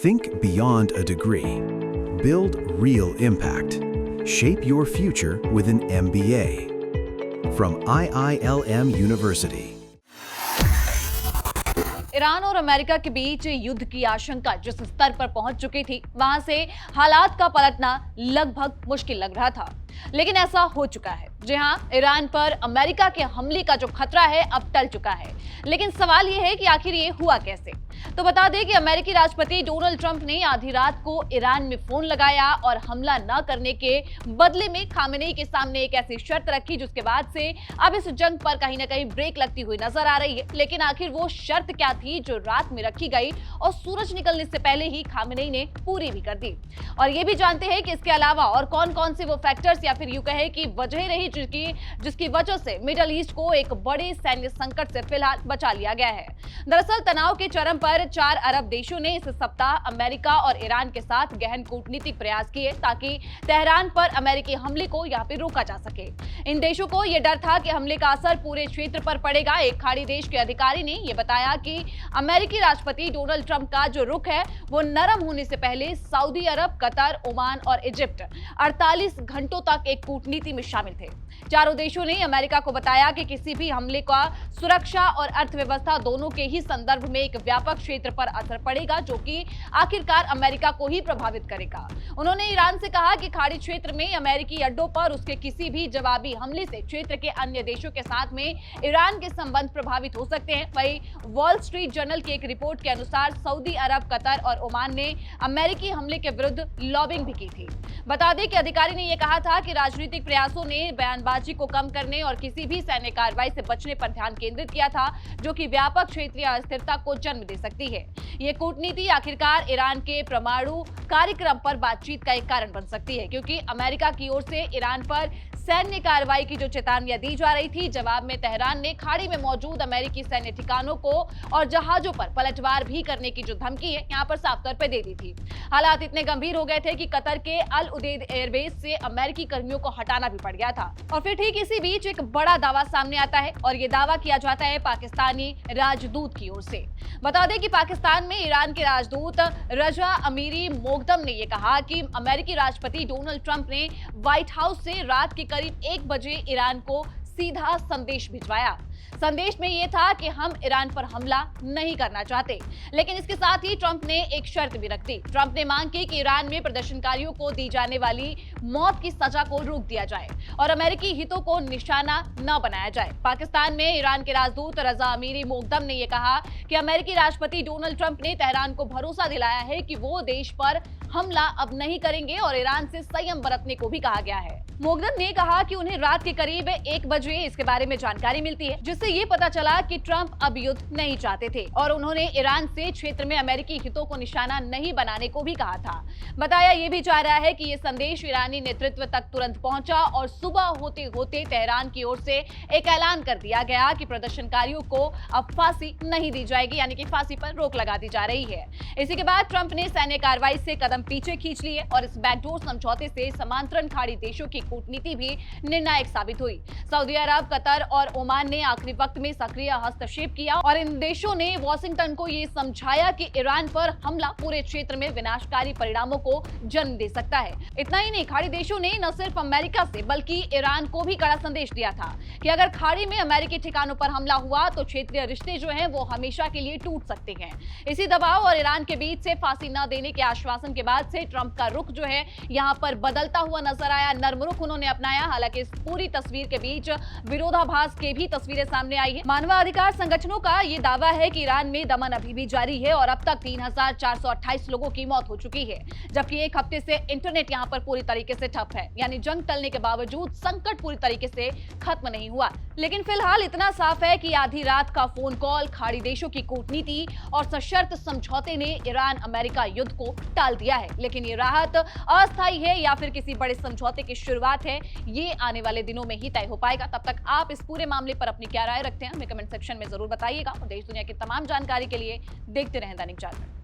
Think beyond a degree. Build real impact. Shape your future with an MBA. From IILM University. Iran और America के बीच युद्ध की आशंका जिस स्तर पर पहुंच चुकी थी, वहां से हालात का पलटना लगभग मुश्किल लग रहा था। लेकिन ऐसा हो चुका है। जी हां, ईरान पर अमेरिका के हमले का जो खतरा है अब टल चुका है। लेकिन सवाल यह है कि आखिर ये हुआ कैसे। तो बता दें कि अमेरिकी राष्ट्रपति डोनाल्ड ट्रंप ने आधी रात को ईरान में फोन लगाया और हमला न करने के बदले में खामेनेई के सामने एक ऐसी शर्त रखी जिसके बाद से अब इस जंग पर कहीं ना कहीं ब्रेक लगती हुई नजर आ रही है। लेकिन आखिर वो शर्त क्या थी जो रात में रखी गई और सूरज निकलने से पहले ही खामेनेई ने पूरी भी कर दी। और ये भी जानते हैं कि इसके अलावा और कौन कौन से वो फैक्टर्स या फिर यूं कहे कि वजह रही जिसकी वजह से मिडल ईस्ट को एक बड़े सैन्य संकट से फिलहाल बचा लिया गया है। दरअसल तनाव के चरम पर 4 अरब देशों ने इस सप्ताह अमेरिका और ईरान के साथ गहन कूटनीतिक प्रयास किए ताकि तेहरान पर अमेरिकी हमले को यहां पे रोका जा सके। इन देशों को यह डर था कि हमले का असर पूरे क्षेत्र पर पड़ेगा। एक खाड़ी देश के अधिकारी ने यह बताया कि अमेरिकी राष्ट्रपति डोनाल्ड ट्रंप का जो रुख है वो नरम होने से पहले सऊदी अरब, कतर, ओमान और इजिप्ट 48 घंटों तक एक कूटनीति में शामिल थे। चारों देशों ने अमेरिका को बताया कि किसी भी हमले का सुरक्षा और अर्थव्यवस्था दोनों के ही संदर्भ में एक व्यापक क्षेत्र पर असर पड़ेगा जो कि आखिरकार अमेरिका को ही प्रभावित करेगा। उन्होंने ईरान से कहा कि खाड़ी क्षेत्र में अमेरिकी अड्डों पर उसके किसी भी जवाबी हमले से क्षेत्र के अन्य देशों के साथ में ईरान के संबंध प्रभावित हो सकते हैं। वहीं वॉल स्ट्रीट जर्नल की एक रिपोर्ट के अनुसार सऊदी अरब, कतर और ओमान ने अमेरिकी हमले के विरुद्ध लॉबिंग भी की थी। बता दें कि अधिकारी ने यह कहा था कि राजनीतिक प्रयासों ने बयानबाजी को कम करने और किसी भी सैन्य कार्रवाई से बचने पर ध्यान केंद्रित किया था जो कि व्यापक क्षेत्रीय अस्थिरता को जन्म दे सकती है। ये कूटनीति आखिरकार ईरान के परमाणु कार्यक्रम पर बातचीत का एक कारण बन सकती है क्योंकि अमेरिका की ओर से ईरान पर सैन्य कार्रवाई की जो चेतावनियां दी जा रही थी, जवाब में तेहरान ने खाड़ी में मौजूद अमेरिकी सैन्य ठिकानों को और जहाजों पर पलटवार भी करने की जो धमकी है यहां पर साफ तौर पर दे दी थी। हालात इतने गंभीर हो गए थे कि कतर के अल उदेद एयरबेस से अमेरिकी कर्मियों को हटाना भी पड़ गया था। और फिर ठीक इसी बीच एक बड़ा दावा सामने आता है और ये दावा किया जाता है पाकिस्तानी राजदूत की ओर से। बता दें कि पाकिस्तान में ईरान के राजदूत रजा अमीरी मोगदम ने यह कहा कि अमेरिकी राष्ट्रपति डोनाल्ड ट्रंप ने व्हाइट हाउस से रात के करीब 1 बजे ईरान को सीधा संदेश भिजवाया। संदेश में यह था कि हम ईरान पर हमला नहीं करना चाहते। लेकिन इसके साथ ही ट्रंप ने एक शर्त भी रख दी। ट्रंप ने मांग की कि ईरान में प्रदर्शनकारियों को दी जाने वाली मौत की सजा को रोक दिया जाए और अमेरिकी हितों को निशाना न बनाया जाए। पाकिस्तान में ईरान के राजदूत रजा अमीरी मोगदम ने यह कहा कि अमेरिकी राष्ट्रपति डोनाल्ड ट्रंप ने तेहरान को भरोसा दिलाया है कि वो देश पर हमला अब नहीं करेंगे और ईरान से संयम बरतने को भी कहा गया है। मोगदम ने कहा कि उन्हें रात के करीब 1 बजे इसके बारे में जानकारी मिलती है जिससे ये पता चला कि ट्रंप अब युद्ध नहीं चाहते थे और उन्होंने ईरान से क्षेत्र में अमेरिकी हितों को निशाना नहीं बनाने को भी कहा था। बताया ये भी जा रहा है कि ये संदेश ईरानी नेतृत्व तक तुरंत पहुंचा और सुबह होते होते तेहरान की ओर से एक ऐलान कर दिया गया कि प्रदर्शनकारियों को अब फांसी नहीं दी जाएगी, यानी कि फांसी पर रोक लगा दी जा रही है। इसी के बाद ट्रंप ने सैन्य कार्रवाई से कदम पीछे खींच लिए और इस बैकडोर समझौते से समांतरण खाड़ी देशों की कूटनीति भी निर्णायक साबित हुई। सऊदी अरब, कतर और ओमान ने आखिरी वक्त में सक्रिय हस्तक्षेप किया और इन देशों ने वॉशिंगटन को ये समझाया कि ईरान पर हमला पूरे क्षेत्र में विनाशकारी परिणामों को जन्म दे सकता है। इतना ही नहीं, खाड़ी देशों ने न सिर्फ अमेरिका से बल्कि ईरान को भी कड़ा संदेश दिया था कि अगर खाड़ी में अमेरिकी ठिकानों पर हमला हुआ तो क्षेत्रीय रिश्ते जो हैं वो हमेशा के लिए टूट सकते हैं। इसी दबाव और ईरान के बीच से फांसी न देने के आश्वासन के बाद से ट्रंप का रुख जो है यहाँ पर बदलता हुआ नजर आया। नर्म रुख उन्होंने अपनाया। हालांकि इस पूरी तस्वीर के बीच विरोधाभास के भी तस्वीरें सामने आई है। मानवाधिकार संगठनों का ये दावा है कि ईरान में दमन अभी भी जारी है और अब तक 3428 लोगों की मौत हो चुकी है, जबकि एक हफ्ते से इंटरनेट यहाँ पर पूरी तरीके से ठप है। यानी जंग टलने के बावजूद संकट पूरी तरीके से खत्म नहीं हुआ। लेकिन फिलहाल इतना साफ है कि आधी रात का फोन कॉल, खाड़ी देशों की कूटनीति और सशर्त समझौते ने ईरान अमेरिका युद्ध को टाल दिया है। लेकिन ये राहत अस्थायी है या फिर किसी बड़े समझौते की शुरुआत है, ये आने वाले दिनों में ही तय हो पाएगा। तब तक आप इस पूरे मामले पर अपनी क्या राय रखते हैं हमें कमेंट सेक्शन में जरूर बताइएगा और देश दुनिया की तमाम जानकारी के लिए देखते रहें दैनिक जागरण।